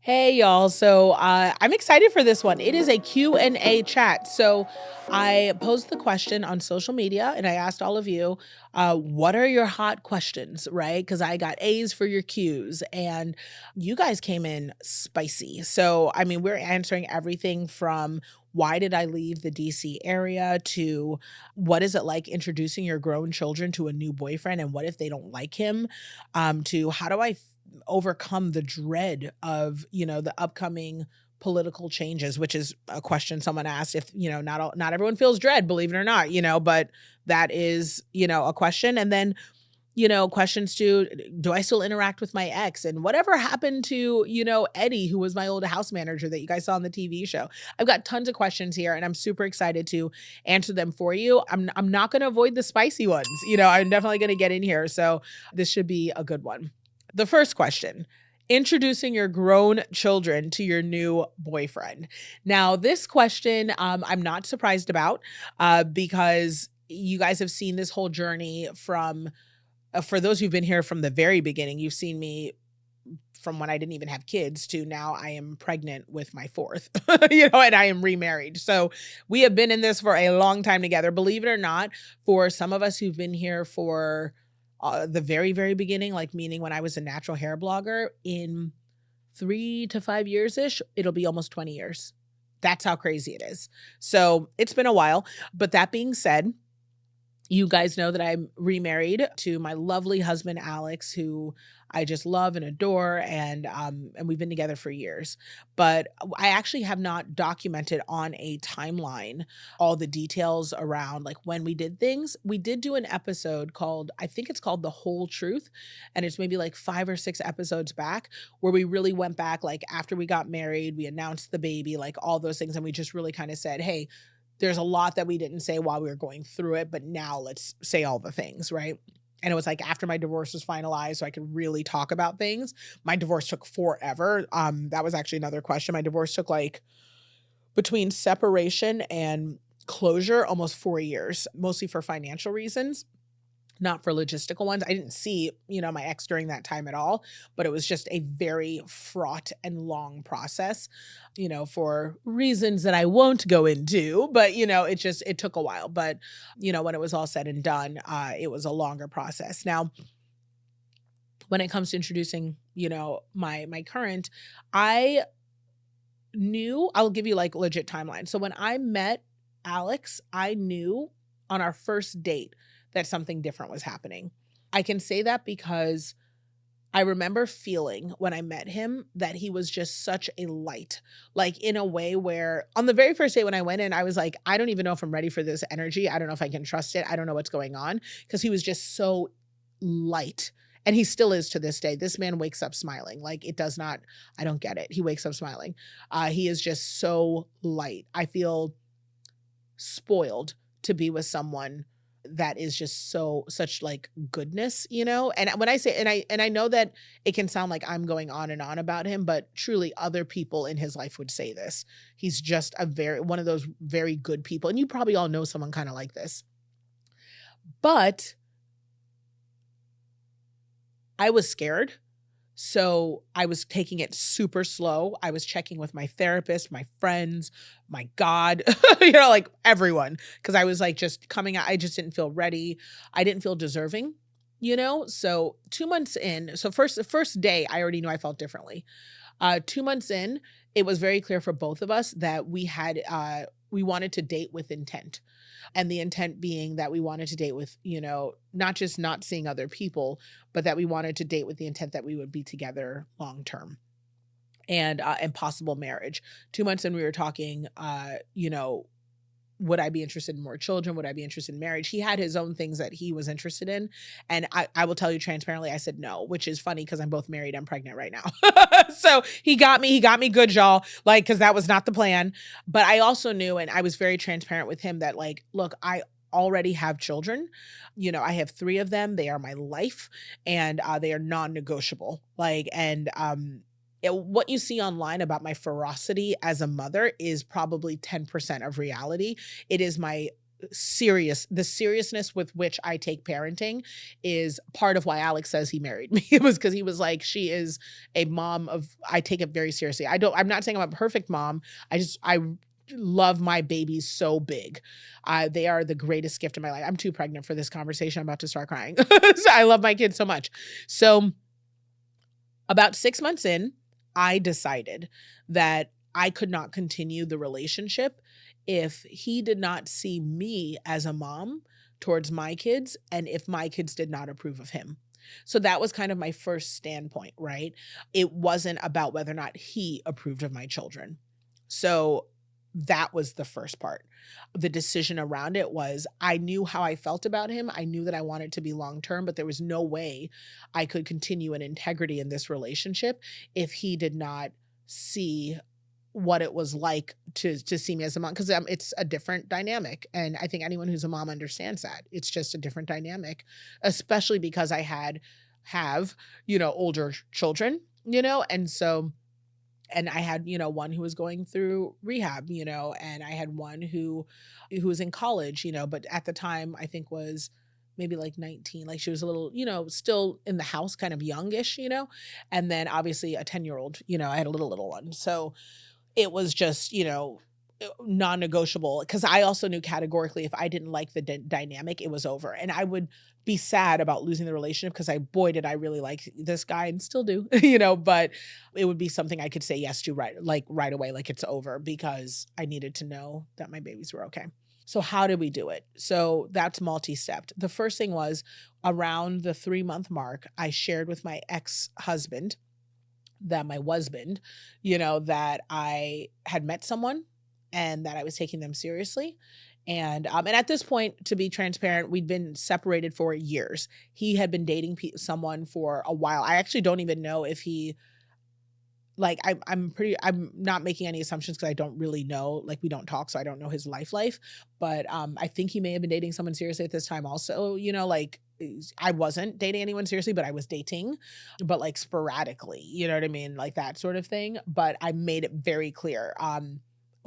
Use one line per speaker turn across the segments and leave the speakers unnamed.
Hey y'all. I'm excited for this one. It is a Q&A chat. So I posed the question on social media and I asked all of you, what are your hot questions, right? Because I got A's for your Q's and you guys came in spicy. So, I mean, we're answering everything from why did I leave the DC area to what is it like introducing your grown children to a new boyfriend and what if they don't like him, to how do I overcome the dread of, the upcoming political changes, which is a question someone asked if, not everyone feels dread, believe it or not, but that is, a question. And then, questions to do I still interact with my ex and whatever happened to, Eddie, who was my old house manager that you guys saw on the TV show. I've got tons of questions here and I'm super excited to answer them for you. I'm not going to avoid the spicy ones. I'm definitely going to get in here. So this should be a good one. The first question, introducing your grown children to your new boyfriend. Now, this question I'm not surprised about because you guys have seen this whole journey from, for those who've been here from the very beginning, you've seen me from when I didn't even have kids to now I am pregnant with my fourth, and I am remarried. So we have been in this for a long time together. Believe it or not, for some of us who've been here for the very, very beginning, like meaning when I was a natural hair blogger, in 3 to 5 years ish, it'll be almost 20 years. That's how crazy it is. So it's been a while. But that being said, you guys know that I'm remarried to my lovely husband, Alex, who I just love and adore. And we've been together for years. But I actually have not documented on a timeline all the details around like when we did things. We did do an episode called, I think it's called The Whole Truth. And it's maybe like 5 or 6 episodes back where we really went back, like after we got married, we announced the baby, like all those things. And we just really kind of said, hey, there's a lot that we didn't say while we were going through it, but now let's say all the things, right? And it was like after my divorce was finalized, so I could really talk about things. My divorce took forever. That was actually another question. My divorce took like between separation and closure, almost 4 years, mostly for financial reasons, not for logistical ones. I didn't see, my ex during that time at all, but it was just a very fraught and long process, for reasons that I won't go into, but it took a while. But, when it was all said and done, it was a longer process. Now, when it comes to introducing, my current, I knew, I'll give you like legit timeline. So when I met Alex, I knew on our first date that something different was happening. I can say that because I remember feeling when I met him that he was just such a light, like in a way where on the very first day when I went in, I was like, I don't even know if I'm ready for this energy. I don't know if I can trust it. I don't know what's going on because he was just so light. And he still is to this day. This man wakes up smiling. Like it does not, I don't get it. He wakes up smiling. He is just so light. I feel spoiled to be with someone that is just such like goodness, And when I say and I know that it can sound like I'm going on and on about him, but truly other people in his life would say this. He's just one of those very good people. And you probably all know someone kind of like this. But I was scared. So I was taking it super slow. I was checking with my therapist, my friends, my God, like everyone. Cause I was like just coming out. I just didn't feel ready. I didn't feel deserving, So 2 months in, so the first day, I already knew I felt differently. 2 months in, it was very clear for both of us that we wanted to date with intent. And the intent being that we wanted to date with, not just not seeing other people, but that we wanted to date with the intent that we would be together long term and possible marriage. 2 months in, we were talking, would I be interested in more children? Would I be interested in marriage? He had his own things that he was interested in. And I will tell you transparently, I said no, which is funny because I'm both married and pregnant right now. So he got me good, y'all, like, because that was not the plan. But I also knew, and I was very transparent with him that like, look, I already have children. I have 3 of them. They are my life and they are non-negotiable. Like, and what you see online about my ferocity as a mother is probably 10% of reality. It is my the seriousness with which I take parenting is part of why Alex says he married me. It was because he was like, she is a mom of, I take it very seriously. I'm not saying I'm a perfect mom. I love my babies so big. They are the greatest gift in my life. I'm too pregnant for this conversation. I'm about to start crying. So I love my kids so much. So about 6 months in, I decided that I could not continue the relationship if he did not see me as a mom towards my kids and if my kids did not approve of him. So that was kind of my first standpoint, right? It wasn't about whether or not he approved of my children. So that was the first part. The decision around it was I knew how I felt about him. I knew that I wanted to be long term, but there was no way I could continue in integrity in this relationship if he did not see what it was like to see me as a mom, because it's a different dynamic, and I think anyone who's a mom understands that it's just a different dynamic, especially because I have older children, and so and I had, one who was going through rehab, and I had one who was in college, but at the time I think was maybe like 19, like she was a little, still in the house, kind of youngish, and then obviously a 10-year-old, I had a little one. So it was just, non-negotiable, because I also knew categorically if I didn't like the dynamic, it was over. And I would be sad about losing the relationship because boy, did I really like this guy and still do, but it would be something I could say yes to right away, like it's over, because I needed to know that my babies were okay. So how did we do it? So that's multi-stepped. The first thing was around the 3-month mark, I shared with my ex-husband that my husband, that I had met someone and that I was taking them seriously. And at this point, to be transparent, we'd been separated for years. He had been dating someone for a while. I actually don't even know if he, like, I'm not making any assumptions because I don't really know, like, we don't talk, so I don't know his life, but I think he may have been dating someone seriously at this time also, like, I wasn't dating anyone seriously, but I was dating, but like sporadically, you know what I mean? Like that sort of thing. But I made it very clear.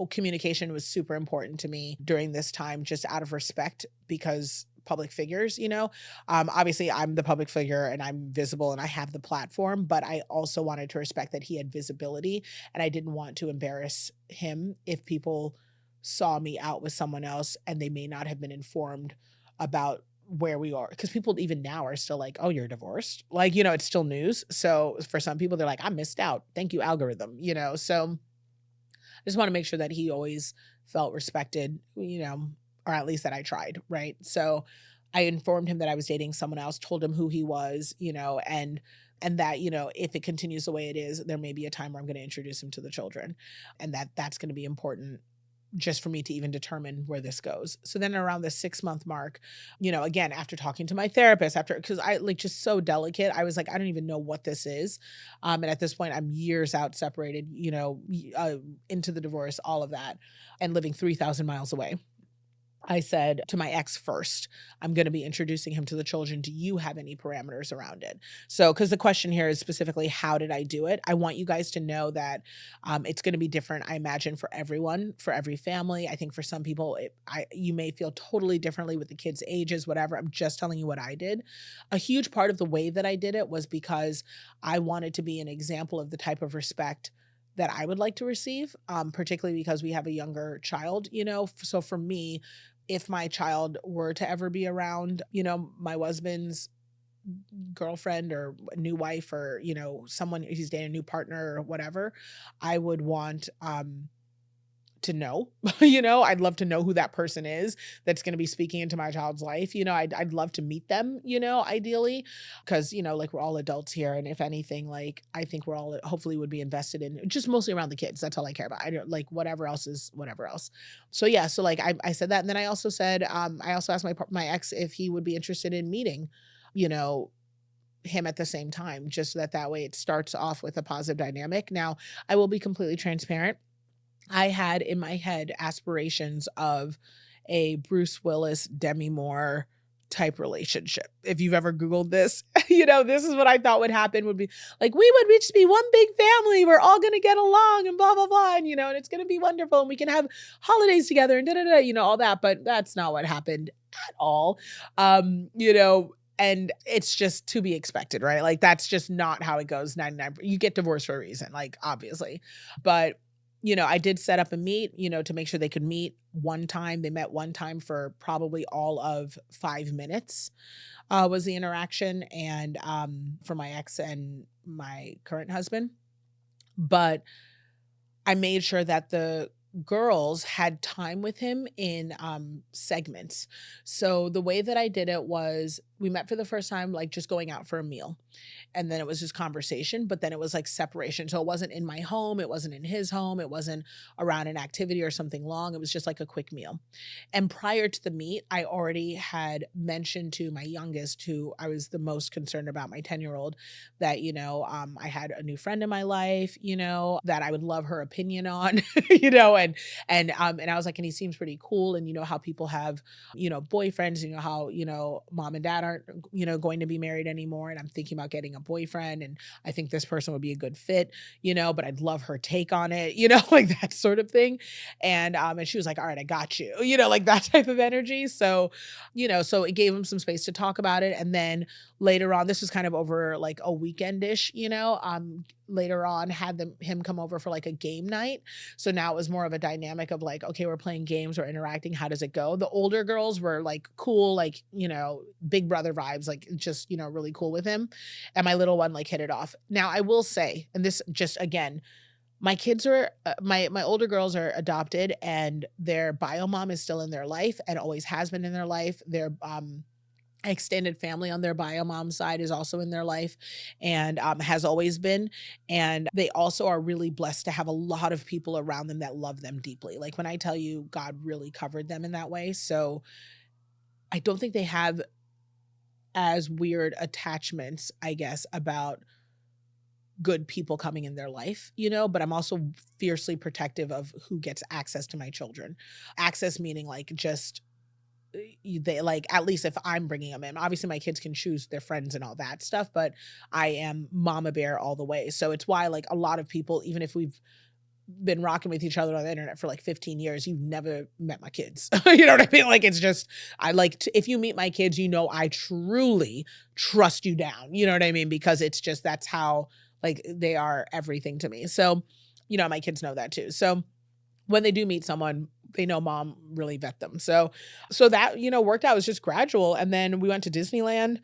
Communication was super important to me during this time, just out of respect, because public figures, obviously I'm the public figure and I'm visible and I have the platform, but I also wanted to respect that he had visibility, and I didn't want to embarrass him if people saw me out with someone else and they may not have been informed about where we are, because people even now are still like, oh, you're divorced, like, it's still news. So for some people, they're like, I missed out, thank you algorithm, so I just want to make sure that he always felt respected, or at least that I tried, right? So I informed him that I was dating someone else, told him who he was, and that, if it continues the way it is, there may be a time where I'm going to introduce him to the children, and that's going to be important just for me to even determine where this goes. So then around the 6-month mark, again, after talking to my therapist, because I like just so delicate, I was like, I don't even know what this is. And at this point I'm years out, separated, into the divorce, all of that, and living 3,000 miles away. I said to my ex first, I'm going to be introducing him to the children. Do you have any parameters around it? So, because the question here is specifically, how did I do it? I want you guys to know that it's going to be different, I imagine, for everyone, for every family. I think for some people, you may feel totally differently with the kids' ages, whatever. I'm just telling you what I did. A huge part of the way that I did it was because I wanted to be an example of the type of respect that I would like to receive, particularly because we have a younger child, So for me, if my child were to ever be around, my husband's girlfriend or new wife, or, someone he's dating, a new partner or whatever, I would want to know, I'd love to know who that person is that's going to be speaking into my child's life. I'd love to meet them, ideally, because, like, we're all adults here. And if anything, like, I think we're all hopefully would be invested in just mostly around the kids. That's all I care about. I don't like whatever else is whatever else. So yeah. So like I said that. And then I also said, I also asked my ex if he would be interested in meeting, him at the same time, just so that way it starts off with a positive dynamic. Now, I will be completely transparent. I had in my head aspirations of a Bruce Willis, Demi Moore type relationship. If you've ever Googled this, this is what I thought would happen would be like, we would just be one big family. We're all going to get along and blah, blah, blah. And, and it's going to be wonderful. And we can have holidays together and da, da, da, all that. But that's not what happened at all. And it's just to be expected, right? Like, that's just not how it goes. 99, you get divorced for a reason, like, obviously. But I did set up a meet, to make sure they could meet one time. They met one time for probably all of 5 minutes, was the interaction. And for my ex and my current husband. But I made sure that the girls had time with him in segments. So the way that I did it was, we met for the first time, like just going out for a meal. And then it was just conversation, but then it was like separation. So it wasn't in my home. It wasn't in his home. It wasn't around an activity or something long. It was just like a quick meal. And prior to the meet, I already had mentioned to my youngest, who I was the most concerned about, my 10-year-old, that, I had a new friend in my life, that I would love her opinion on, and I was like, and he seems pretty cool. And how people have, boyfriends, how, mom and dad aren't, going to be married anymore. And I'm thinking about getting a boyfriend. And I think this person would be a good fit, but I'd love her take on it, like that sort of thing. And she was like, all right, I got you, like that type of energy. So, so it gave him some space to talk about it. And then later on, this was kind of over like a weekend-ish, later on had him come over for like a game night. So now it was more of a dynamic of like, okay, we're playing games, we're interacting. How does it go? The older girls were like cool, like, big brother vibes, like just, really cool with him. And my little one like hit it off. Now I will say, and this just, again, my kids are, my older girls are adopted, and their bio mom is still in their life and always has been in their life. Their, extended family on their bio mom side is also in their life, and has always been. And they also are really blessed to have a lot of people around them that love them deeply. Like, when I tell you, God really covered them in that way. So I don't think they have as weird attachments, I guess, about good people coming in their life, but I'm also fiercely protective of who gets access to my children. Access meaning like just, they like, at least if I'm bringing them in, obviously my kids can choose their friends and all that stuff, but I am mama bear all the way. So it's why, like, a lot of people, even if we've been rocking with each other on the internet for like 15 years, you've never met my kids. You know what I mean? Like, it's just, I like to, if you meet my kids, I truly trust you down. You know what I mean? Because it's just, that's how, like, they are everything to me. So, my kids know that too. So when they do meet someone, they know mom really vet them. So that, worked out. It was just gradual. And then we went to Disneyland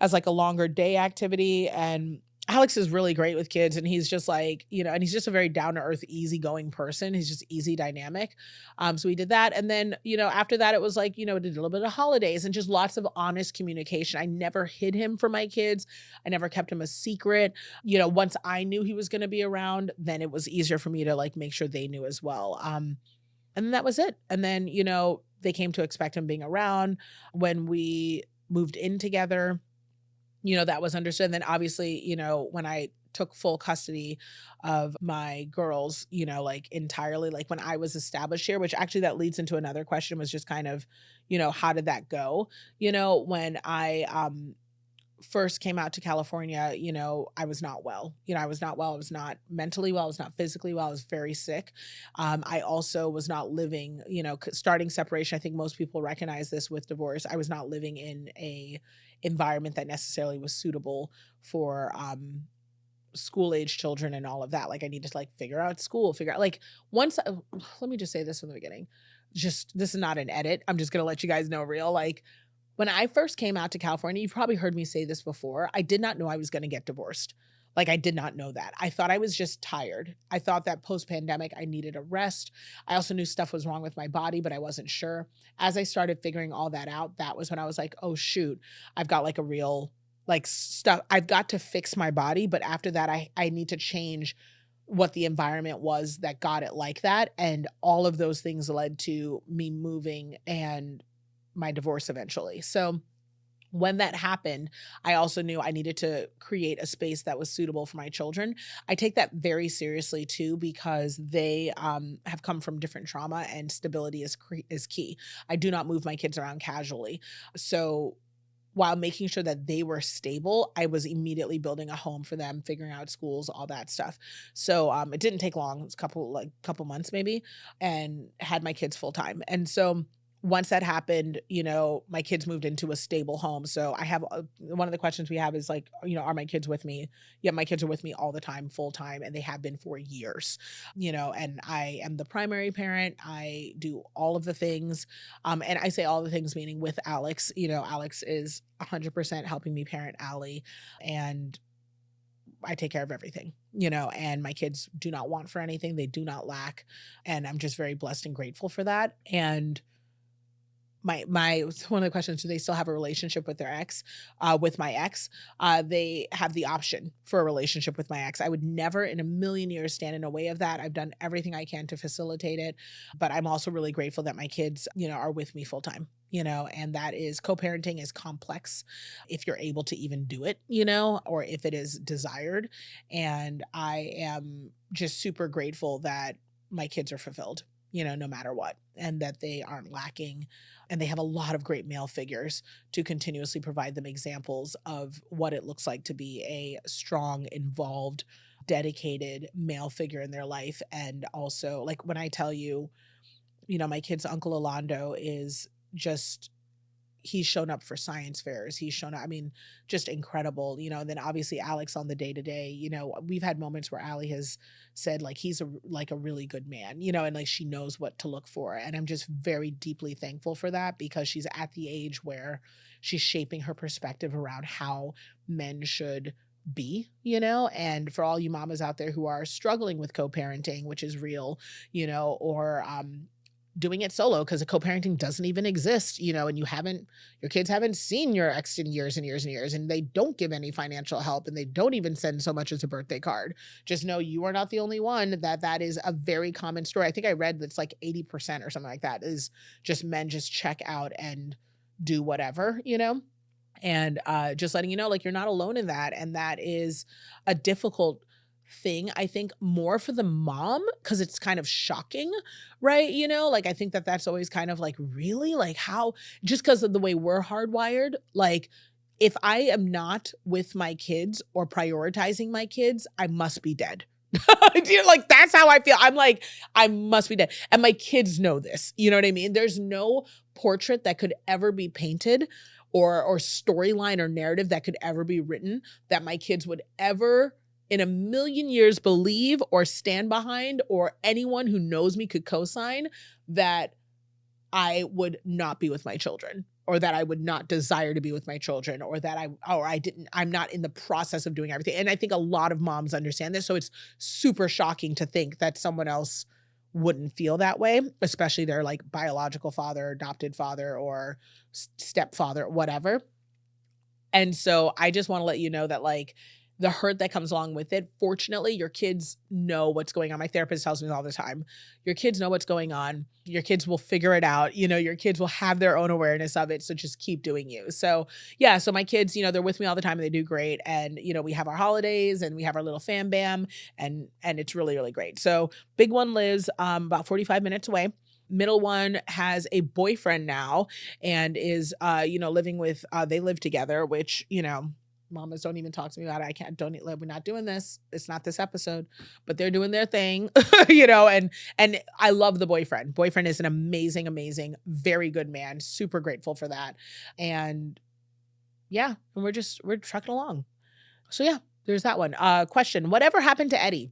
as like a longer day activity. And Alex is really great with kids, and he's just like, and he's just a very down to earth, easygoing person. He's just easy dynamic. So we did that. And then, after that, it was like, did a little bit of holidays and just lots of honest communication. I never hid him from my kids. I never kept him a secret. Once I knew he was going to be around, then it was easier for me to like make sure they knew as well. And then that was it. And then, they came to expect him being around when we moved in together. That was understood. And then obviously, when I took full custody of my girls, like entirely, like when I was established here, which actually that leads into another question, was just kind of, how did that go? When I first came out to California, I was not well. I was not well. I was not mentally well. I was not physically well. I was very sick. I also was not living, starting separation. I think most people recognize this with divorce. I was not living in a environment that necessarily was suitable for school age children and all of that. Like, I need to like figure out like let me just say this from the beginning. Just, this is not an edit. I'm just going to let you guys know real. Like, when I first came out to California, you've probably heard me say this before, I did not know I was going to get divorced. Like, I did not know that. I thought I was just tired. I thought that post-pandemic, I needed a rest. I also knew stuff was wrong with my body, but I wasn't sure. As I started figuring all that out, that was when I was like, oh shoot, I've got like a real like stuff. I've got to fix my body. But after that, I need to change what the environment was that got it like that. And all of those things led to me moving and my divorce eventually. So When that happened, I also knew I needed to create a space that was suitable for my children. I take that very seriously too because they have come from different trauma, and stability is key. I do not move my kids around casually. So while making sure that they were stable, I was immediately building a home for them, figuring out schools, all that stuff. So it didn't take long. It was a couple months maybe, and had my kids full time. And so once that happened, my kids moved into a stable home. So I have one of the questions we have is like, are my kids with me? Yeah, my kids are with me all the time, full time, and they have been for years. And I am the primary parent. I do all of the things. And I say all the things meaning with Alex. Alex is 100% helping me parent Allie, and I take care of everything, and my kids do not want for anything. They do not lack. And I'm just very blessed and grateful for that. And my one of the questions, do they still have a relationship with their ex? With my ex, they have the option for a relationship with my ex. I would never in a million years stand in the way of that. I've done everything I can to facilitate it, but I'm also really grateful that my kids, are with me full time. And that is, co-parenting is complex if you're able to even do it, or if it is desired. And I am just super grateful that my kids are fulfilled, no matter what, and that they aren't lacking. And they have a lot of great male figures to continuously provide them examples of what it looks like to be a strong, involved, dedicated male figure in their life. And also, like when I tell you, my kid's Uncle Alando is just, he's shown up for science fairs. He's shown up, I mean, just incredible, and then obviously Alex on the day to day, we've had moments where Allie has said like he's a really good man, and like she knows what to look for. And I'm just very deeply thankful for that because she's at the age where she's shaping her perspective around how men should be, and for all you mamas out there who are struggling with co-parenting, which is real, or doing it solo because the co-parenting doesn't even exist, and your kids haven't seen your ex in years and years and years, and they don't give any financial help, and they don't even send so much as a birthday card. Just know you are not the only one that is a very common story. I think I read that's like 80% or something like that is just men just check out and do whatever, and just letting you know, like, you're not alone in that. And that is a difficult thing, I think, more for the mom because it's kind of shocking, right? Like, I think that that's always kind of like, really? Like, how? Just because of the way we're hardwired, like, if I am not with my kids or prioritizing my kids, I must be dead. Like, that's how I feel. I'm like, I must be dead. And my kids know this. You know what I mean? There's no portrait that could ever be painted or storyline or narrative that could ever be written that my kids would ever in a million years believe or stand behind, or anyone who knows me could co-sign that I would not be with my children, or that I would not desire to be with my children, or that I'm not in the process of doing everything. And I think a lot of moms understand this. So it's super shocking to think that someone else wouldn't feel that way, especially their like biological father, adopted father, or stepfather, whatever. And so I just want to let you know that, like, the hurt that comes along with it, fortunately, your kids know what's going on. My therapist tells me all the time, your kids know what's going on. Your kids will figure it out. Your kids will have their own awareness of it. So just keep doing you. So yeah, so my kids, they're with me all the time and they do great. And, we have our holidays and we have our little fam bam, and it's really, really great. So big one lives about 45 minutes away. Middle one has a boyfriend now and is, living with, they live together, which, mamas don't even talk to me about it. We're not doing this. It's not this episode, but they're doing their thing, and I love the boyfriend. Boyfriend is an amazing, amazing, very good man. Super grateful for that. And yeah, and we're trucking along. So yeah, there's that one. Question, whatever happened to Eddie?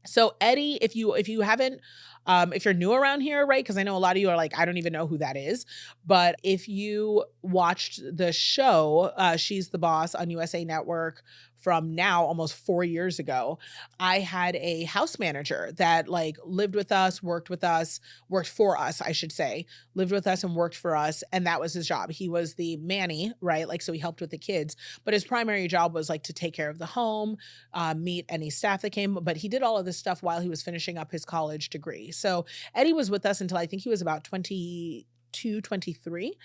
So Eddie, if you haven't, if you're new around here, right? Because I know a lot of you are like, I don't even know who that is. But if you watched the show, She's the Boss on USA Network from now almost 4 years ago, I had a house manager that like lived with us, worked for us, I should say, lived with us and worked for us. And that was his job. He was the manny, right? Like, so he helped with the kids, but his primary job was like to take care of the home, meet any staff that came. But he did all of this stuff while he was finishing up his college degree. So Eddie was with us until I think he was about 20. 22, 23.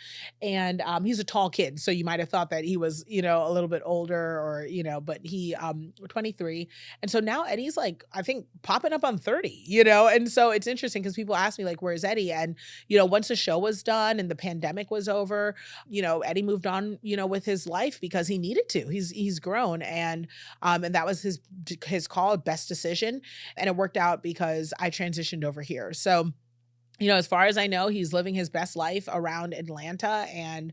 And he's a tall kid. So you might have thought that he was, a little bit older or, but he 23. And so now Eddie's like, I think popping up on 30, And so it's interesting because people ask me like, where's Eddie? And, once the show was done and the pandemic was over, Eddie moved on, with his life because he needed to. He's grown, and that was his call, best decision, and it worked out because I transitioned over here. So, as far as I know, he's living his best life around Atlanta, and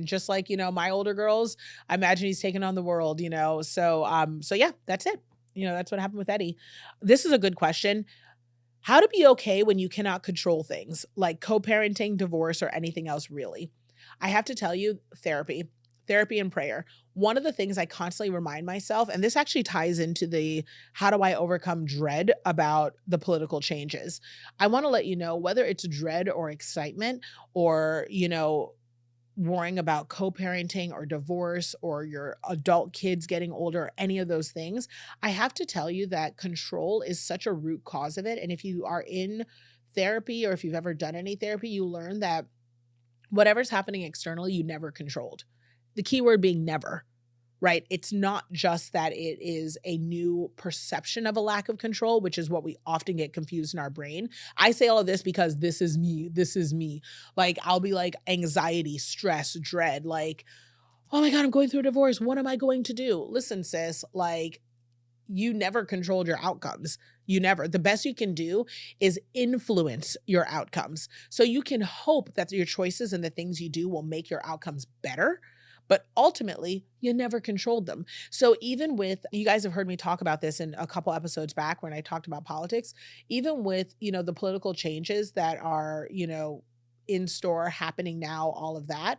just like, my older girls, I imagine he's taking on the world. So yeah, that's it. That's what happened with Eddie. This is a good question. How to be okay when you cannot control things like co-parenting, divorce, or anything else really? I have to tell you, therapy and prayer. One of the things I constantly remind myself, and this actually ties into the how do I overcome dread about the political changes. I want to let you know whether it's dread or excitement or, worrying about co-parenting or divorce or your adult kids getting older, any of those things, I have to tell you that control is such a root cause of it. And if you are in therapy or if you've ever done any therapy, you learn that whatever's happening externally, you never controlled. The key word being never, right? It's not just that it is a new perception of a lack of control, which is what we often get confused in our brain. I say all of this because this is me. This is me. Like, I'll be like anxiety, stress, dread, like, oh my God, I'm going through a divorce. What am I going to do? Listen, sis, like, you never controlled your outcomes. You never. The best you can do is influence your outcomes. So you can hope that your choices and the things you do will make your outcomes better. But ultimately, you never controlled them. So even with, you guys have heard me talk about this in a couple episodes back when I talked about politics, even with, the political changes that are, in store happening now, all of that.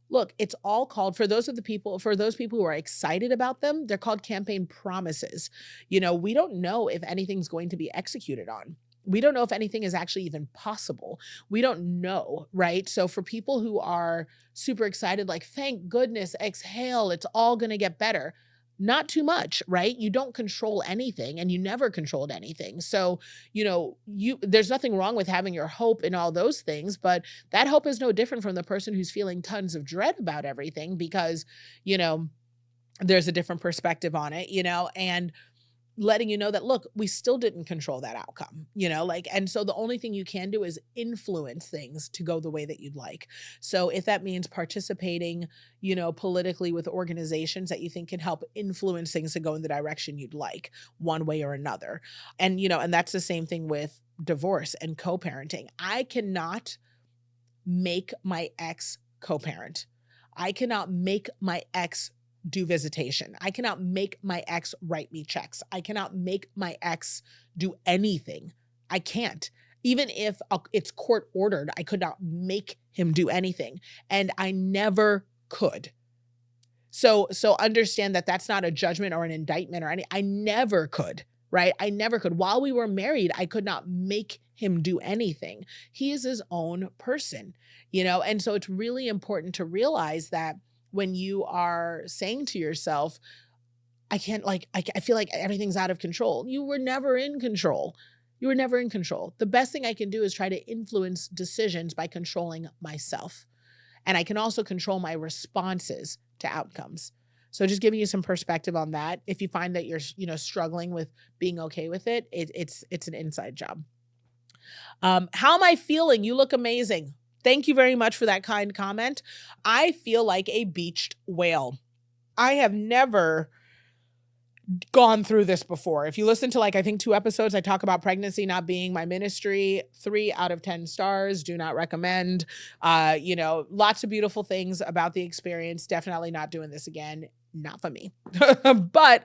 Look, it's all called for those people who are excited about them, they're called campaign promises. We don't know if anything's going to be executed on. We don't know if anything is actually even possible. We don't know, right? So for people who are super excited, like, thank goodness, exhale, it's all going to get better. Not too much, right? You don't control anything and you never controlled anything. So, there's nothing wrong with having your hope in all those things, but that hope is no different from the person who's feeling tons of dread about everything because, there's a different perspective on it, and letting you know that, look, we still didn't control that outcome, and so the only thing you can do is influence things to go the way that you'd like. So if that means participating, politically with organizations that you think can help influence things to go in the direction you'd like, one way or another. And that's the same thing with divorce and co-parenting. I cannot make my ex co-parent. I cannot make my ex do visitation. I cannot make my ex write me checks. I cannot make my ex do anything. I can't. Even if it's court ordered, I could not make him do anything. And I never could. So understand that that's not a judgment or an indictment or I never could, right? I never could. While we were married, I could not make him do anything. He is his own person, and so it's really important to realize that when you are saying to yourself, I can't, I feel like everything's out of control. You were never in control. You were never in control. The best thing I can do is try to influence decisions by controlling myself. And I can also control my responses to outcomes. So just giving you some perspective on that. If you find that you're, struggling with being okay with it, it's an inside job. How am I feeling? You look amazing. Thank you very much for that kind comment. I feel like a beached whale. I have never gone through this before. If you listen to, I think 2 episodes, I talk about pregnancy not being my ministry. 3 out of 10 stars. Do not recommend. Lots of beautiful things about the experience. Definitely not doing this again. Not for me. But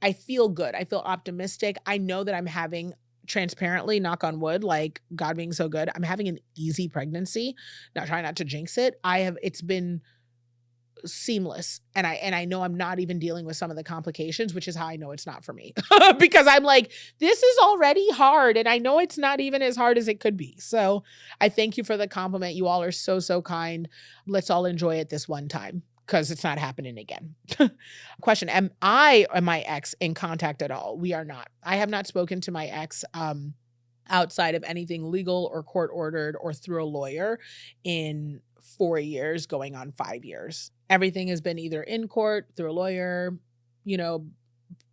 I feel good. I feel optimistic. I know that I'm having, transparently, knock on wood, like God being so good, I'm having an easy pregnancy. Now, try not to jinx it. It's been seamless. And I know I'm not even dealing with some of the complications, which is how I know it's not for me. Because I'm like, this is already hard. And I know it's not even as hard as it could be. So I thank you for the compliment. You all are so, so kind. Let's all enjoy it this one time, because it's not happening again. Question, am I and my ex in contact at all? We are not. I have not spoken to my ex outside of anything legal or court ordered or through a lawyer in 4 years, going on 5 years. Everything has been either in court, through a lawyer, you know,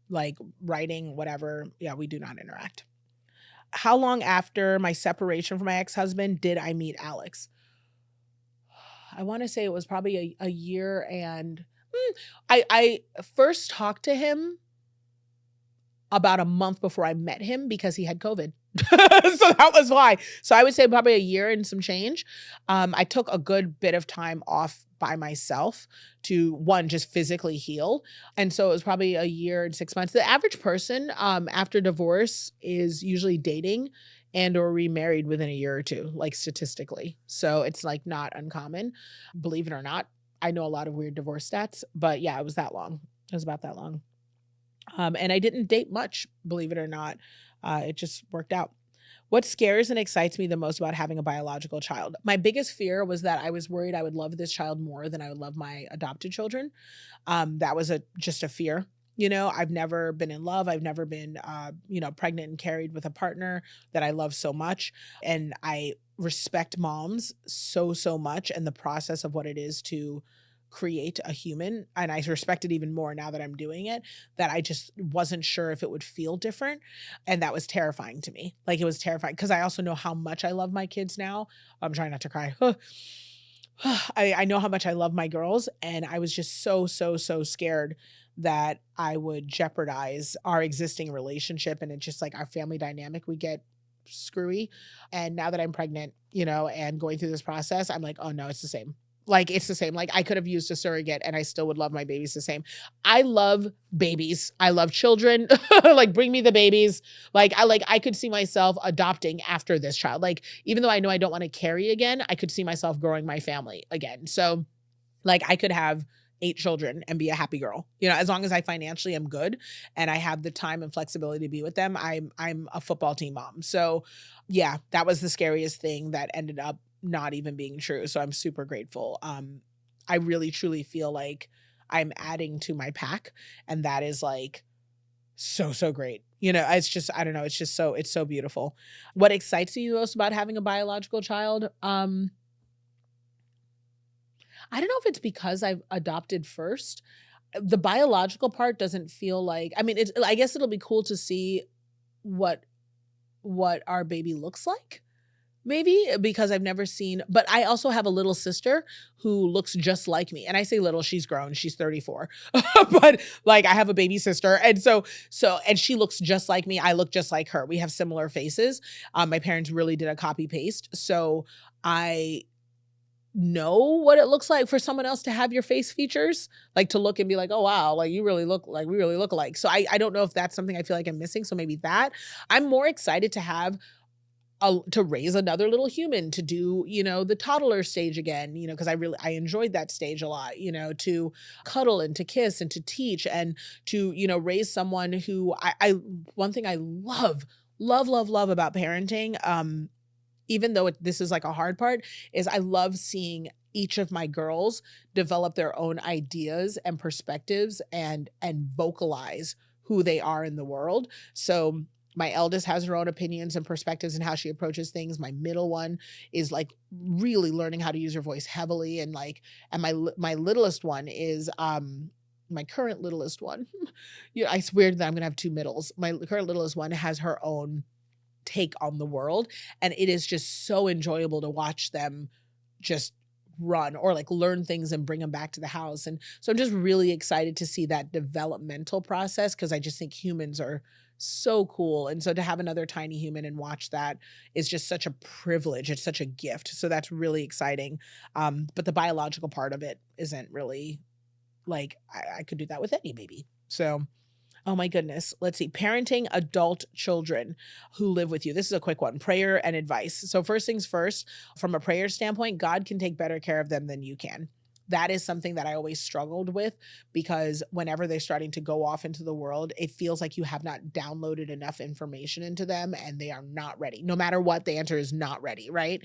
like writing, whatever. Yeah, we do not interact. How long after my separation from my ex-husband did I meet Alex? I want to say it was probably a year and I first talked to him about a month before I met him because he had COVID. So that was why. So I would say probably a year and some change. I took a good bit of time off by myself to one, just physically heal. And so it was probably a year and 6 months. The average person after divorce is usually dating and or remarried within a year or two, like statistically. So it's like not uncommon, believe it or not. I know a lot of weird divorce stats, but yeah, it was that long. It was about that long. And I didn't date much, believe it or not. It just worked out. What scares and excites me the most about having a biological child? My biggest fear was that I was worried I would love this child more than I would love my adopted children. That was just a fear. I've never been in love. I've never been, pregnant and carried with a partner that I love so much. And I respect moms so, so much and the process of what it is to create a human. And I respect it even more now that I'm doing it, that I just wasn't sure if it would feel different. And that was terrifying to me. Like, it was terrifying because I also know how much I love my kids now. I'm trying not to cry. I know how much I love my girls. And I was just so, so, so scared that I would jeopardize our existing relationship. And it's just like our family dynamic would get screwy. And now that I'm pregnant, and going through this process, I'm like, oh no, it's the same. Like, it's the same. Like, I could have used a surrogate and I still would love my babies the same. I love babies. I love children. Like, bring me the babies. I could see myself adopting after this child. Like, even though I know I don't want to carry again, I could see myself growing my family again. So, like, I could have 8 children and be a happy girl. As long as I financially am good and I have the time and flexibility to be with them, I'm a football team mom. So, yeah, that was the scariest thing that ended up not even being true. So I'm super grateful. I really truly feel like I'm adding to my pack, and that is like so, so great. It's just, I don't know, it's so beautiful. What excites you most about having a biological child? I don't know if it's because I've adopted first. The biological part doesn't feel like, I mean, I guess it'll be cool to see what our baby looks like. Maybe because I've never seen, but I also have a little sister who looks just like me. And I say little, she's grown, she's 34. But like, I have a baby sister. And and she looks just like me. I look just like her. We have similar faces. My parents really did a copy paste. So I know what it looks like for someone else to have your face features, like to look and be like, oh wow, like you really look like, we really look alike. So I don't know if that's something I feel like I'm missing. So maybe that. I'm more excited to have to raise another little human, to do, the toddler stage again, because I enjoyed that stage a lot, to cuddle and to kiss and to teach and to, raise someone who one thing I love, love, love, love about parenting, even though this is like a hard part, is I love seeing each of my girls develop their own ideas and perspectives and vocalize who they are in the world. So my eldest has her own opinions and perspectives and how she approaches things. My middle one is like really learning how to use her voice heavily. And my littlest one is, my current littlest one. I swear that I'm going to have 2 middles. My current littlest one has her own take on the world. And it is just so enjoyable to watch them just run or like learn things and bring them back to the house. And so I'm just really excited to see that developmental process, because I just think humans are so cool. And so to have another tiny human and watch that is just such a privilege. It's such a gift. So that's really exciting. But the biological part of it isn't really like, I could do that with any baby. So, oh my goodness. Let's see. Parenting adult children who live with you. This is a quick one. Prayer and advice. So first things first, from a prayer standpoint, God can take better care of them than you can. That is something that I always struggled with because whenever they're starting to go off into the world, it feels like you have not downloaded enough information into them and they are not ready. No matter what, the answer is not ready, right?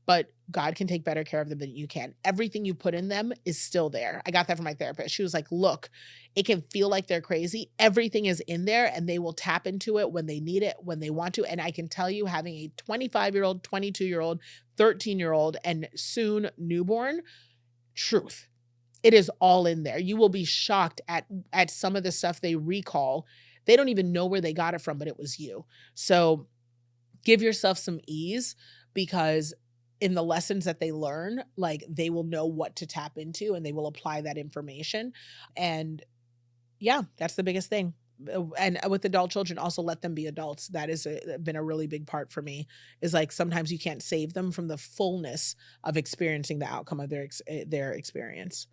But God can take better care of them than you can. Everything you put in them is still there. I got that from my therapist. She was like, look, it can feel like they're crazy. Everything is in there and they will tap into it when they need it, when they want to. And I can tell you, having a 25-year-old, 22-year-old, 13-year-old, and soon newborn, truth. It is all in there. You will be shocked at some of the stuff they recall. They don't even know where they got it from, but it was you. So give yourself some ease because in the lessons that they learn, like they will know what to tap into and they will apply that information. And yeah, that's the biggest thing. And with adult children, also let them be adults. That has been a really big part for me. Is like sometimes you can't save them from the fullness of experiencing the outcome of their experience.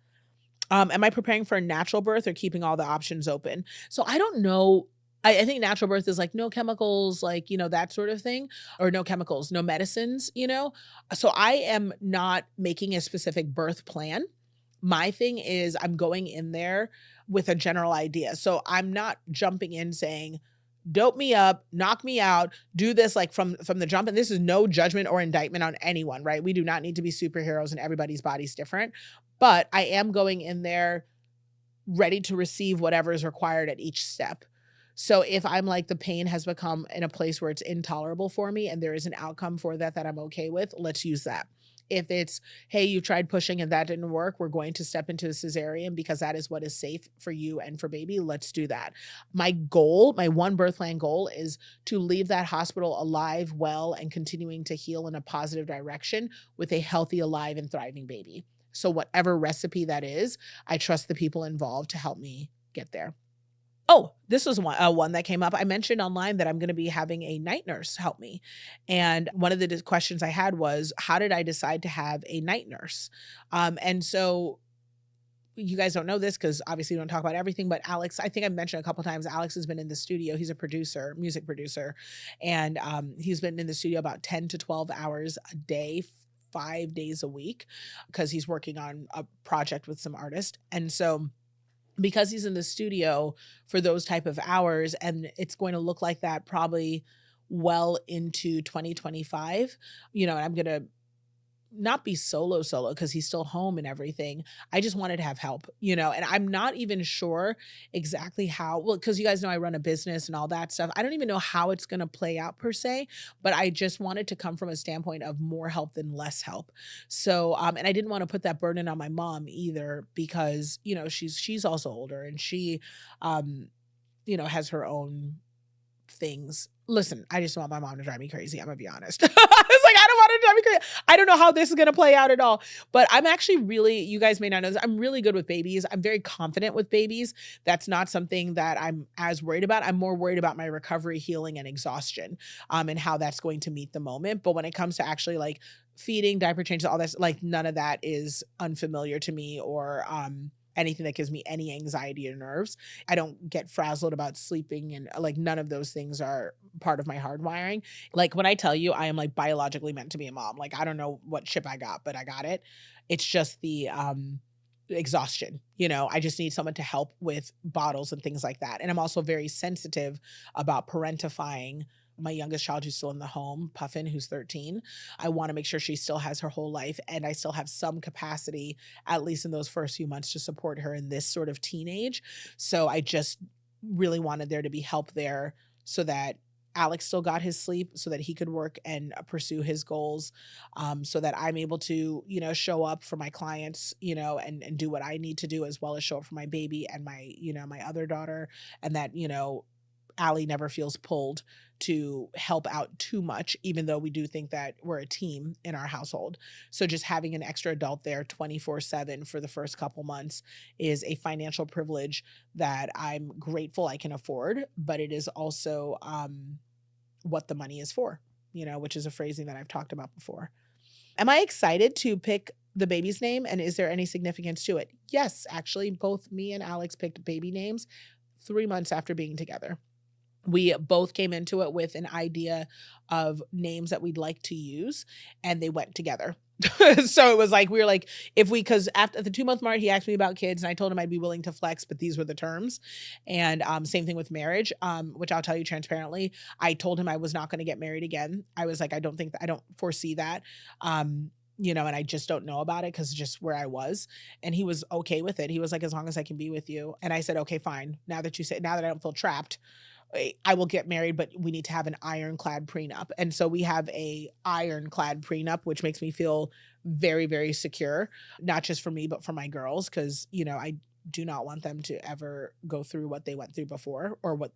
Am I preparing for a natural birth or keeping all the options open? So I don't know. I think natural birth is like no chemicals, like, that sort of thing, or no chemicals, no medicines. So I am not making a specific birth plan. My thing is I'm going in there with a general idea. So I'm not jumping in saying, dope me up, knock me out, do this like from the jump. And this is no judgment or indictment on anyone, right? We do not need to be superheroes and everybody's body's different. But I am going in there ready to receive whatever is required at each step. So if I'm like the pain has become in a place where it's intolerable for me and there is an outcome for that I'm okay with, let's use that. If it's, hey, you tried pushing and that didn't work, we're going to step into a cesarean because that is what is safe for you and for baby. Let's do that. My goal, my one birth plan goal is to leave that hospital alive, well, and continuing to heal in a positive direction with a healthy, alive, and thriving baby. So whatever recipe that is, I trust the people involved to help me get there. Oh, this was one that came up. I mentioned online that I'm going to be having a night nurse help me. And one of the questions I had was, how did I decide to have a night nurse? And so you guys don't know this because obviously we don't talk about everything, but Alex, I think I've mentioned a couple times, Alex has been in the studio. He's a producer, music producer, and he's been in the studio about 10 to 12 hours a day, 5 days a week, because he's working on a project with some artist. And so because he's in the studio for those type of hours and it's going to look like that probably well into 2025, and I'm going to not be solo because he's still home and everything. I just wanted to have help, and I'm not even sure exactly how, well, because you guys know I run a business and all that stuff. I don't even know how it's going to play out per se, but I just wanted to come from a standpoint of more help than less help. So, and I didn't want to put that burden on my mom either because, she's also older and she, has her own things. Listen, I just want my mom to drive me crazy. I'm gonna be honest. I was like, I don't want her to drive me crazy. I don't know how this is gonna play out at all. But I'm actually really, you guys may not know this, I'm really good with babies. I'm very confident with babies. That's not something that I'm as worried about. I'm more worried about my recovery, healing, and exhaustion, and how that's going to meet the moment. But when it comes to actually like feeding, diaper changes, all that, like none of that is unfamiliar to me or anything that gives me any anxiety or nerves. I don't get frazzled about sleeping and like none of those things are part of my hardwiring. Like when I tell you I am like biologically meant to be a mom, like I don't know what chip I got, but I got it. It's just the exhaustion. I just need someone to help with bottles and things like that. And I'm also very sensitive about parentifying my youngest child who's still in the home, Puffin, who's 13. I want to make sure she still has her whole life and I still have some capacity, at least in those first few months, to support her in this sort of teenage. So I just really wanted there to be help there so that Alex still got his sleep so that he could work and pursue his goals, so that I'm able to, show up for my clients, and do what I need to do as well as show up for my baby and my, my other daughter, and that, Allie never feels pulled to help out too much, even though we do think that we're a team in our household. So just having an extra adult there 24/7 for the first couple months is a financial privilege that I'm grateful I can afford, but it is also what the money is for, which is a phrasing that I've talked about before. Am I excited to pick the baby's name and is there any significance to it? Yes, actually, both me and Alex picked baby names 3 months after being together. We both came into it with an idea of names that we'd like to use, and they went together. So it was like, we were like, if we, because after the 2 month mark, he asked me about kids, and I told him I'd be willing to flex, but these were the terms. And same thing with marriage, which I'll tell you transparently. I told him I was not going to get married again. I was like, I don't think that, I don't foresee that. And I just don't know about it because just where I was. And he was okay with it. He was like, as long as I can be with you. And I said, okay, fine. Now that I don't feel trapped, I will get married, but we need to have an ironclad prenup. And so we have a ironclad prenup, which makes me feel very, very secure, not just for me, but for my girls. Cause, I do not want them to ever go through what they went through before or what,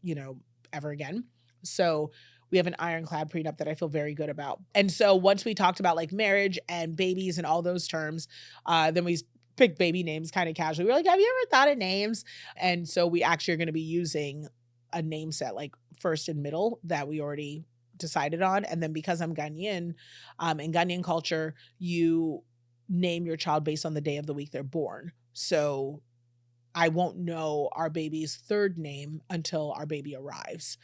ever again. So we have an ironclad prenup that I feel very good about. And so once we talked about like marriage and babies and all those terms, then we picked baby names kind of casually. We were like, have you ever thought of names? And so we actually are going to be using a name set, like first and middle, that we already decided on. And then because I'm Ghanaian, in Ghanaian culture, you name your child based on the day of the week they're born. So I won't know our baby's third name until our baby arrives.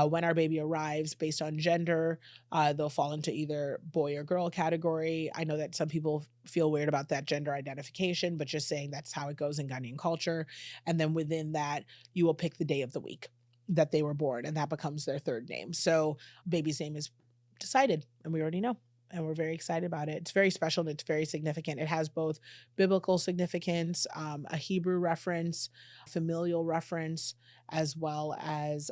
When our baby arrives, based on gender, they'll fall into either boy or girl category. I know that some people feel weird about that gender identification, but just saying that's how it goes in Ghanaian culture. And then within that, you will pick the day of the week that they were born, and that becomes their third name. So baby's name is decided, and we already know. And we're very excited about it. It's very special and it's very significant. It has both biblical significance, a Hebrew reference, familial reference, as well as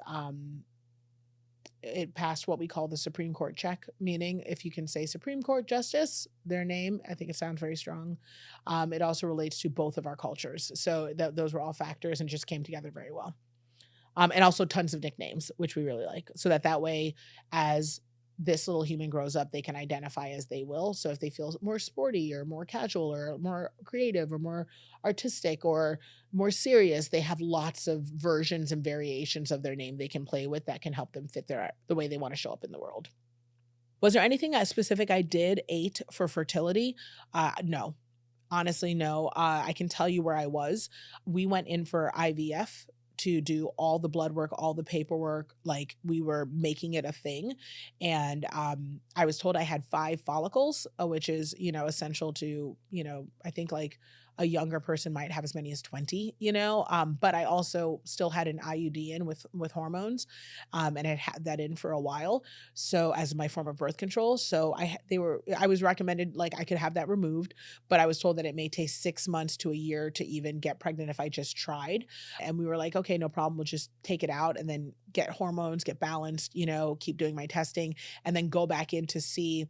it passed what we call the Supreme Court check, meaning if you can say Supreme Court Justice, their name, I think it sounds very strong. It also relates to both of our cultures. So those were all factors and just came together very well. And also tons of nicknames, which we really like. So that way, as this little human grows up, they can identify as they will. So if they feel more sporty or more casual or more creative or more artistic or more serious, they have lots of versions and variations of their name they can play with that can help them fit the way they want to show up in the world. Was there anything specific I ate for fertility? No. Honestly, no. I can tell you where I was. We went in for IVF to do all the blood work, all the paperwork, like we were making it a thing. And I was told I had 5 follicles, which is, essential to, I think like a younger person might have as many as 20, but I also still had an IUD in with hormones, and I had that in for a while. So as my form of birth control. So I was recommended, like I could have that removed, but I was told that it may take 6 months to a year to even get pregnant if I just tried. And we were like, okay, no problem. We'll just take it out and then get hormones, get balanced, keep doing my testing, and then go back in to see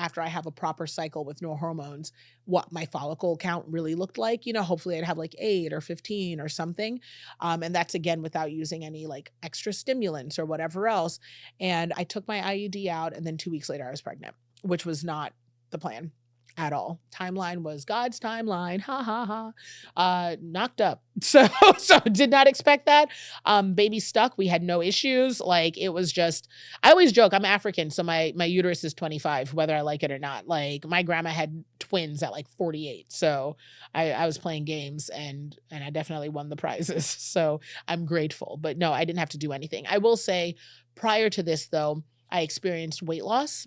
after I have a proper cycle with no hormones, what my follicle count really looked like. Hopefully I'd have like 8 or 15 or something. And that's again, without using any like extra stimulants or whatever else. And I took my IUD out, and then 2 weeks later I was pregnant, which was not the plan at all. Timeline was God's timeline. Ha ha ha. Knocked up. So did not expect that. Baby stuck. We had no issues. Like it was just, I always joke I'm African. So my uterus is 25, whether I like it or not. Like my grandma had twins at like 48. So I was playing games and I definitely won the prizes. So I'm grateful, but no, I didn't have to do anything. I will say prior to this though, I experienced weight loss,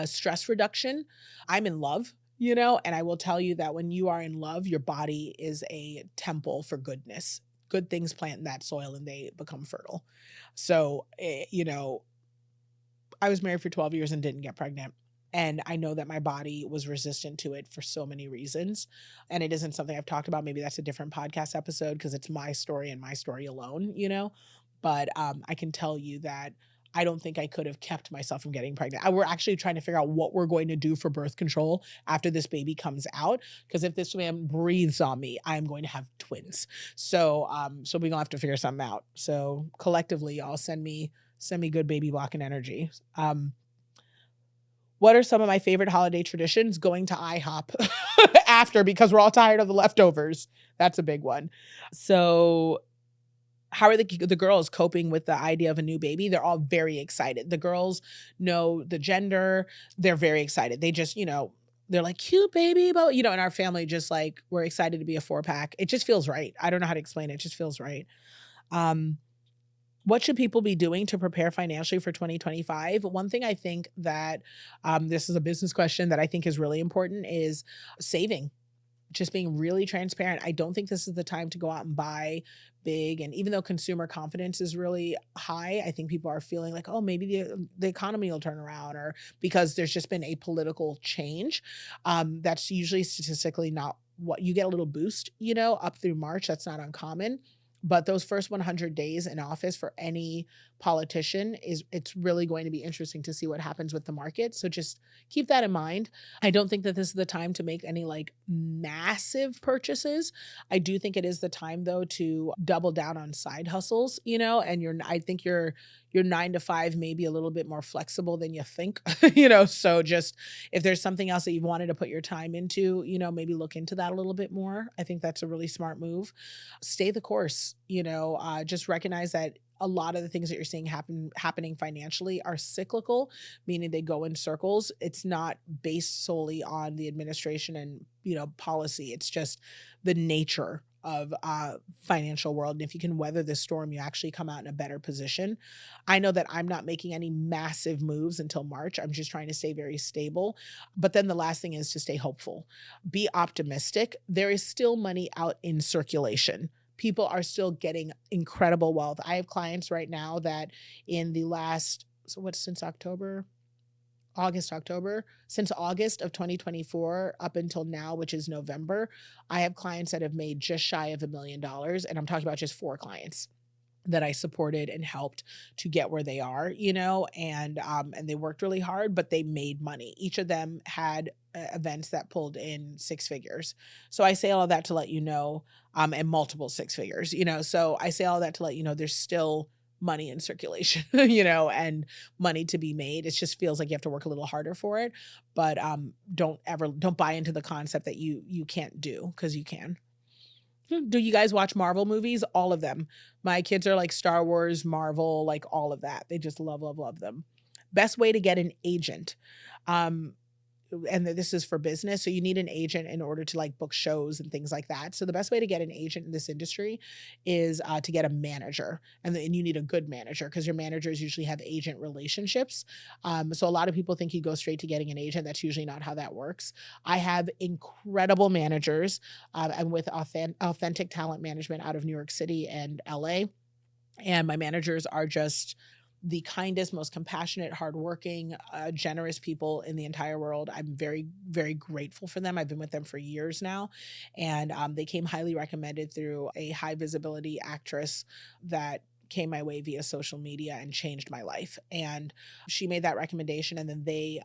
stress reduction. I'm in love, and I will tell you that when you are in love, your body is a temple for goodness. Good things plant in that soil and they become fertile. So, I was married for 12 years and didn't get pregnant. And I know that my body was resistant to it for so many reasons. And it isn't something I've talked about. Maybe that's a different podcast episode because it's my story and my story alone, But I can tell you that I don't think I could have kept myself from getting pregnant. We're actually trying to figure out what we're going to do for birth control after this baby comes out. Because if this man breathes on me, I'm going to have twins. So we're gonna have to figure something out. So collectively, y'all send me good baby blocking energy. What are some of my favorite holiday traditions? Going to IHOP after, because we're all tired of the leftovers. That's a big one. So how are the girls coping with the idea of a new baby? They're all very excited. The girls know the gender. They're very excited. They just, they're like, cute baby, but in our family, just like, we're excited to be a 4-pack. It just feels right. I don't know how to explain it. It just feels right. What should people be doing to prepare financially for 2025? One thing I think that this is a business question that I think is really important is saving, just being really transparent. I don't think this is the time to go out and buy big. And even though consumer confidence is really high, I think people are feeling like, oh, maybe the economy will turn around, or because there's just been a political change. That's usually statistically not what you get, a little boost, up through March. That's not uncommon. But those first 100 days in office for any politician it's really going to be interesting to see what happens with the market. So just keep that in mind. I don't think that this is the time to make any like massive purchases. I do think it is the time though to double down on side hustles, and I think your 9 to 5 may be a little bit more flexible than you think, so just if there's something else that you wanted to put your time into, maybe look into that a little bit more. I think that's a really smart move. Stay the course, just recognize that a lot of the things that you're seeing happening financially are cyclical, meaning they go in circles. It's not based solely on the administration and, policy. It's just the nature of financial world. And if you can weather this storm, you actually come out in a better position. I know that I'm not making any massive moves until March. I'm just trying to stay very stable. But then the last thing is to stay hopeful. Be optimistic. There is still money out in circulation. People are still getting incredible wealth. I have clients right now that in the last, so what's since October? October, since August of 2024 up until now, which is November, I have clients that have made just shy of $1 million. And I'm talking about just 4 clients that I supported and helped to get where they are, and they worked really hard, but they made money. Each of them had events that pulled in 6 figures. So I say all of that to let you know, and multiple 6 figures, so I say all that to let you know there's still money in circulation, and money to be made. It just feels like you have to work a little harder for it. But don't buy into the concept that you can't do, because you can. Do you guys watch Marvel movies? All of them. My kids are like Star Wars, Marvel, like all of that. They just love, love, love them. Best way to get an agent. Um, and this is for business. So you need an agent in order to like book shows and things like that. So the best way to get an agent in this industry is to get a manager, and you need a good manager, because your managers usually have agent relationships. So a lot of people think you go straight to getting an agent. That's usually not how that works. I have incredible managers. I'm with Authentic Talent Management out of New York City and LA. And my managers are just the kindest, most compassionate, hardworking, generous people in the entire world. I'm very, very grateful for them. I've been with them for years now. And they came highly recommended through a high visibility actress that came my way via social media and changed my life. And she made that recommendation, and then they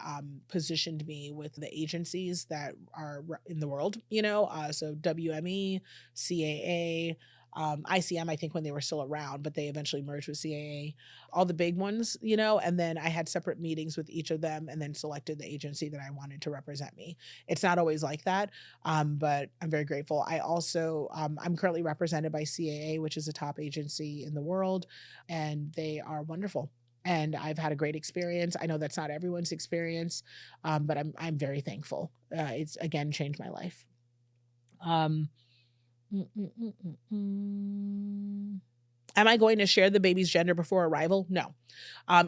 positioned me with the agencies that are in the world, so WME, CAA, ICM, I think, when they were still around, but they eventually merged with CAA, all the big ones, and then I had separate meetings with each of them and then selected the agency that I wanted to represent me. It's not always like that, but I'm very grateful. I also, I'm currently represented by CAA, which is a top agency in the world, and they are wonderful. And I've had a great experience. I know that's not everyone's experience, but I'm very thankful. It's again changed my life. Um, Mm, mm, mm, mm, mm. Am I going to share the baby's gender before arrival? No.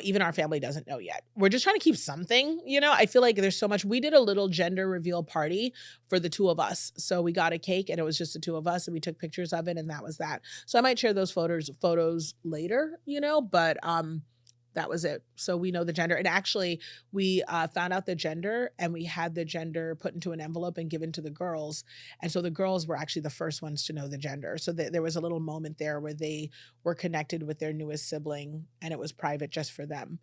Even our family doesn't know yet. We're just trying to keep something, I feel like there's so much. We did a little gender reveal party for the 2 of us. So we got a cake and it was just the 2 of us, and we took pictures of it, and that was that. So I might share those photos later, but that was it. So we know the gender. And actually, we found out the gender, and we had the gender put into an envelope and given to the girls. And so the girls were actually the first ones to know the gender. So there was a little moment there where they were connected with their newest sibling, and it was private just for them.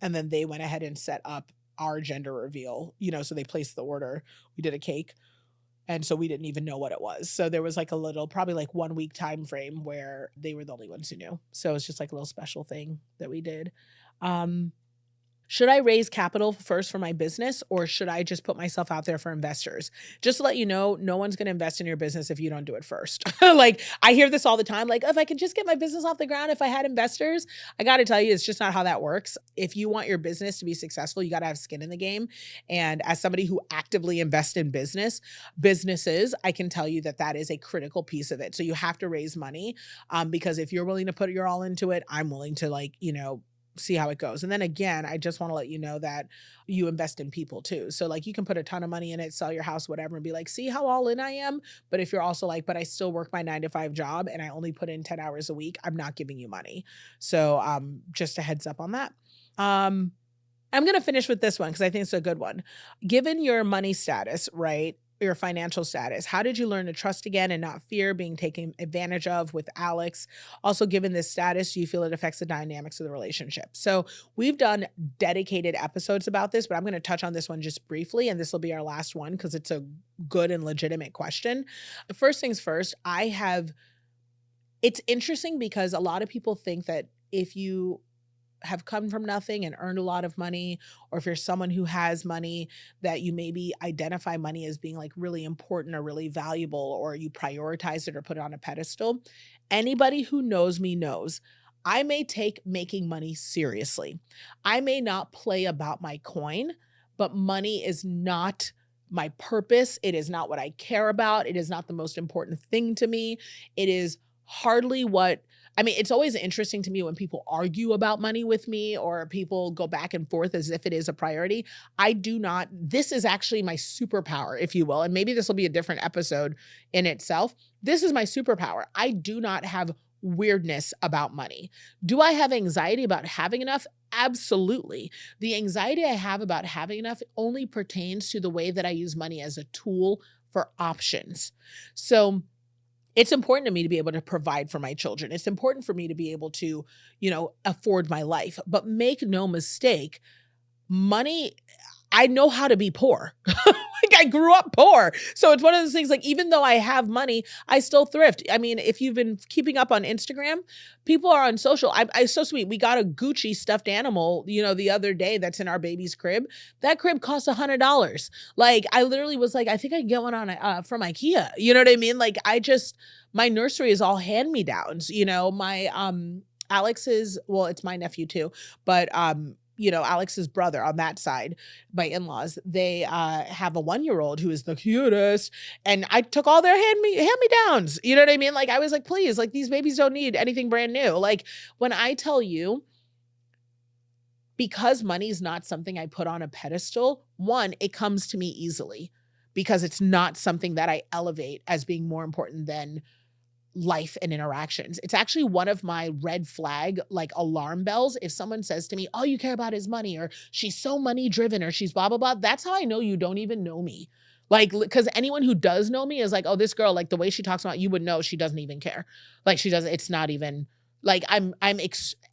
And then they went ahead and set up our gender reveal, so they placed the order. We did a cake. And so we didn't even know what it was. So there was like a little, probably like 1 week time frame where they were the only ones who knew. So it's just like a little special thing that we did. Um, Should I raise capital first for my business or should I just put myself out there for investors? Just to let you know, no one's going to invest in your business if you don't do it first. Like I hear this all the time. Like, if I could just get my business off the ground, if I had investors, I got to tell you, it's just not how that works. If you want your business to be successful, you got to have skin in the game. And as somebody who actively invests in businesses, I can tell you that that is a critical piece of it. So you have to raise money, because if you're willing to put your all into it, I'm willing to, like, see how it goes. And then again, I just want to let you know that you invest in people too. So like you can put a ton of money in it, sell your house, whatever, and be like, see how all in I am. But if you're also like, but I still work my 9 to 5 job and I only put in 10 hours a week, I'm not giving you money. So just a heads up on that. Um, I'm going to finish with this one because I think it's a good one. Given your money status, right? Your financial status, how did you learn to trust again and not fear being taken advantage of with Alex? Also, given this status, do you feel it affects the dynamics of the relationship? So, we've done dedicated episodes about this, but I'm going to touch on this one just briefly, and this will be our last one because it's a good and legitimate question. First things first, it's interesting because a lot of people think that if you have come from nothing and earned a lot of money, or if you're someone who has money, that you maybe identify money as being like really important or really valuable, or you prioritize it or put it on a pedestal. Anybody who knows me knows I may take making money seriously. I may not play about my coin, but money is not my purpose. It is not what I care about. It is not the most important thing to me. It is hardly what I mean, it's always interesting to me when people argue about money with me or people go back and forth as if it is a priority. I do not, this is actually my superpower, if you will. And maybe this will be a different episode in itself. This is my superpower. I do not have weirdness about money. Do I have anxiety about having enough? Absolutely. The anxiety I have about having enough only pertains to the way that I use money as a tool for options. So, it's important to me to be able to provide for my children. It's important for me to be able to, afford my life. But make no mistake, money, I know how to be poor. Like I grew up poor. So it's one of those things, like, even though I have money, I still thrift. I mean, if you've been keeping up on Instagram, people are on social. I so sweet. We got a Gucci stuffed animal, the other day that's in our baby's crib. That crib costs $100. Like I literally was like, I think I can get one on from IKEA. You know what I mean? Like my nursery is all hand-me-downs. My Alex's, well, it's my nephew too, but Alex's brother on that side, my in-laws, they have a 1-year-old who is the cutest. And I took all their hand-me-downs. You know what I mean? Like I was like, please, like these babies don't need anything brand new. Like when I tell you, because money is not something I put on a pedestal, one, it comes to me easily because it's not something that I elevate as being more important than life and interactions. It's actually one of my red flag, like alarm bells. If someone says to me, all you care about is money, or she's so money driven, or she's blah, blah, blah, that's how I know you don't even know me. Like, because anyone who does know me is like, oh, this girl, like the way she talks about, you would know she doesn't even care. Like she doesn't, it's not even like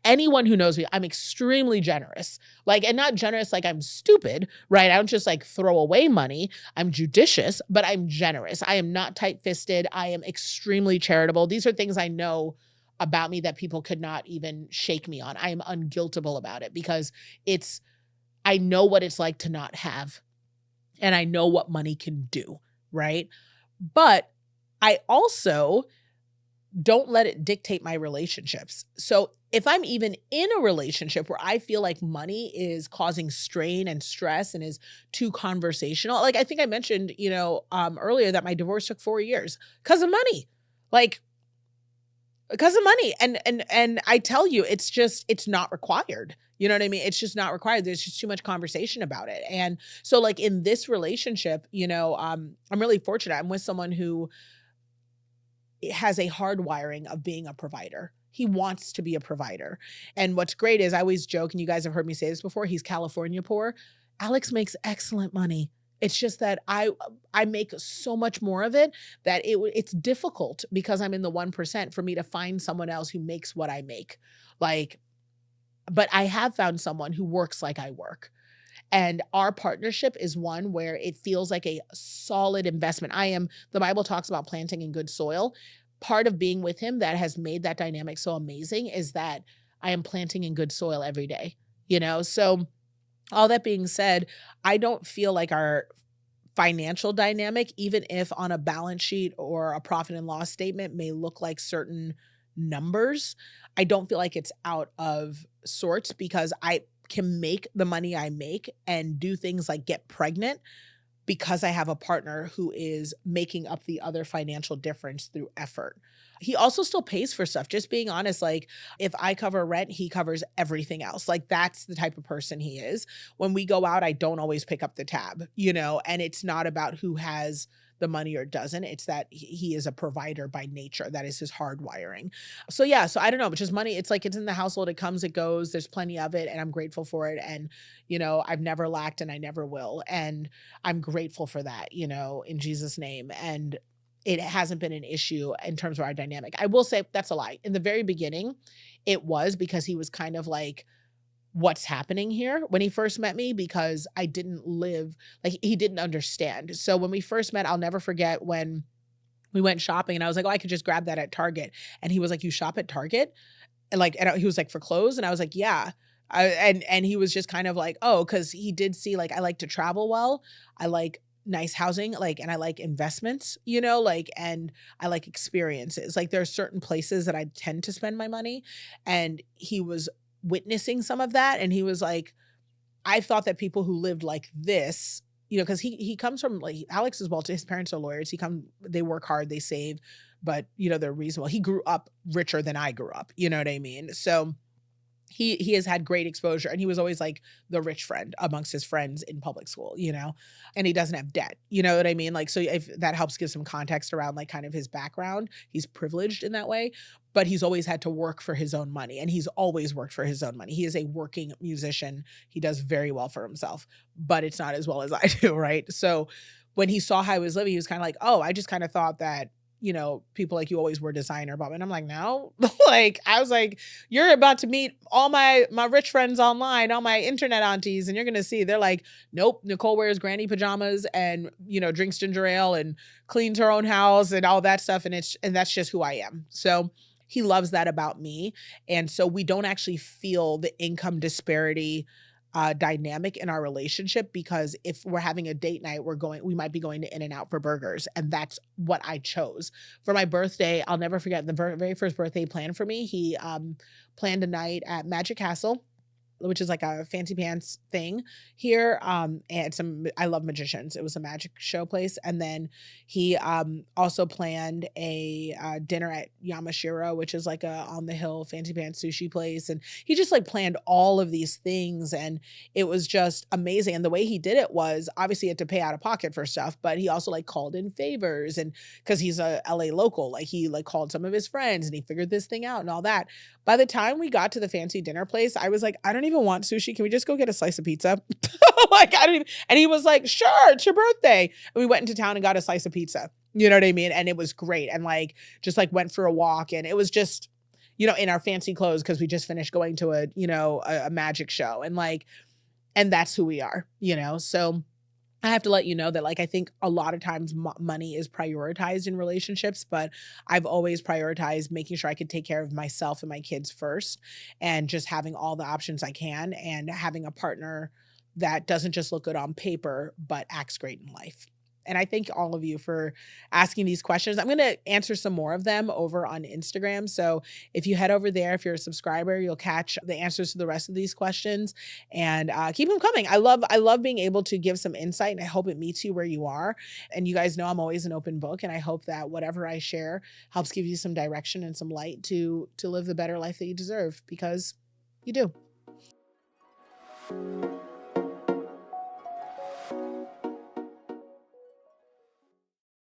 anyone who knows me, I'm extremely generous. Like, and not generous like I'm stupid, right? I don't just like throw away money. I'm judicious, but I'm generous. I am not tight-fisted. I am extremely charitable. These are things I know about me that people could not even shake me on. I am unguiltable about it because I know what it's like to not have, and I know what money can do, right? But I also don't let it dictate my relationships. So if I'm even in a relationship where I feel like money is causing strain and stress and is too conversational, like I think I mentioned, earlier that my divorce took 4 years because of money, like because of money. And I tell you, it's not required. You know what I mean? It's just not required. There's just too much conversation about it. And so like in this relationship, I'm really fortunate. I'm with someone who has a hard wiring of being a provider. He wants to be a provider. And what's great is I always joke, and you guys have heard me say this before, he's California poor. Alex makes excellent money. It's just that I make so much more of it that it's difficult because I'm in the 1% for me to find someone else who makes what I make. Like, but I have found someone who works like I work. And our partnership is one where it feels like a solid investment. The Bible talks about planting in good soil. Part of being with him that has made that dynamic so amazing is that I am planting in good soil every day, So All that being said, I don't feel like our financial dynamic, even if on a balance sheet or a profit and loss statement may look like certain numbers, I don't feel like it's out of sorts because I can make the money I make and do things like get pregnant because I have a partner who is making up the other financial difference through effort. He also still pays for stuff. Just being honest, like if I cover rent, he covers everything else. Like that's the type of person he is. When we go out, I don't always pick up the tab, and it's not about who has the money or doesn't. It's that he is a provider by nature. That is his hardwiring. So yeah, so I don't know, but just money, it's like it's in the household, it comes, it goes. There's plenty of it and I'm grateful for it. And I've never lacked and I never will. And I'm grateful for that, in Jesus' name. And it hasn't been an issue in terms of our dynamic. I will say that's a lie. In the very beginning, it was because he was kind of like, what's happening here when he first met me because I didn't live like he didn't understand. So when we first met, I'll never forget when we went shopping and I was like, "Oh, I could just grab that at Target." And he was like, "You shop at Target?" And he was like, "For clothes?" And I was like, "Yeah." And he was just kind of like, "Oh," because he did see like I like to travel well. I like nice housing, like, and I like investments, and I like experiences. Like there are certain places that I tend to spend my money. And he was witnessing some of that. And he was like, I thought that people who lived like this, because he comes from like Alex is well, his parents are lawyers. They work hard, they save, but they're reasonable. He grew up richer than I grew up. You know what I mean? So he has had great exposure and he was always like the rich friend amongst his friends in public school, and he doesn't have debt. You know what I mean? Like, so if that helps give some context around like kind of his background, he's privileged in that way, but he's always had to work for his own money and he's always worked for his own money. He is a working musician. He does very well for himself, but it's not as well as I do. Right. So when he saw how I was living, he was kind of like, oh, I just kind of thought that people like you always wear designer, Bob. And I'm like, no, like, I was like, you're about to meet all my rich friends online, all my internet aunties, and you're going to see, they're like, nope, Nicole wears granny pajamas and, drinks ginger ale and cleans her own house and all that stuff. And that's just who I am. So he loves that about me. And so we don't actually feel the income disparity dynamic in our relationship because if we're having a date night, we might be going to In-N-Out for burgers. And that's what I chose. For my birthday, I'll never forget the very first birthday he planned for me. He planned a night at Magic Castle, which is like a fancy pants thing here. And I love magicians. It was a magic show place. And then he also planned a dinner at Yamashiro, which is like a on the hill fancy pants sushi place. And he just like planned all of these things. And it was just amazing. And the way he did it was obviously he had to pay out of pocket for stuff, but he also like called in favors. And cause he's a LA local, like he like called some of his friends and he figured this thing out and all that. By the time we got to the fancy dinner place, I was like, I don't even want sushi. Can we just go get a slice of pizza? Like, I don't even, and he was like, sure, it's your birthday. And we went into town and got a slice of pizza. You know what I mean? And it was great. And like, just like went for a walk and it was just, in our fancy clothes because we just finished going to a magic show and like, and that's who we are, So I have to let you know that, like, I think a lot of times money is prioritized in relationships, but I've always prioritized making sure I could take care of myself and my kids first and just having all the options I can and having a partner that doesn't just look good on paper, but acts great in life. And I thank all of you for asking these questions. I'm going to answer some more of them over on Instagram. So if you head over there, if you're a subscriber, you'll catch the answers to the rest of these questions and keep them coming. I love being able to give some insight and I hope it meets you where you are. And you guys know I'm always an open book. And I hope that whatever I share helps give you some direction and some light to live the better life that you deserve because you do.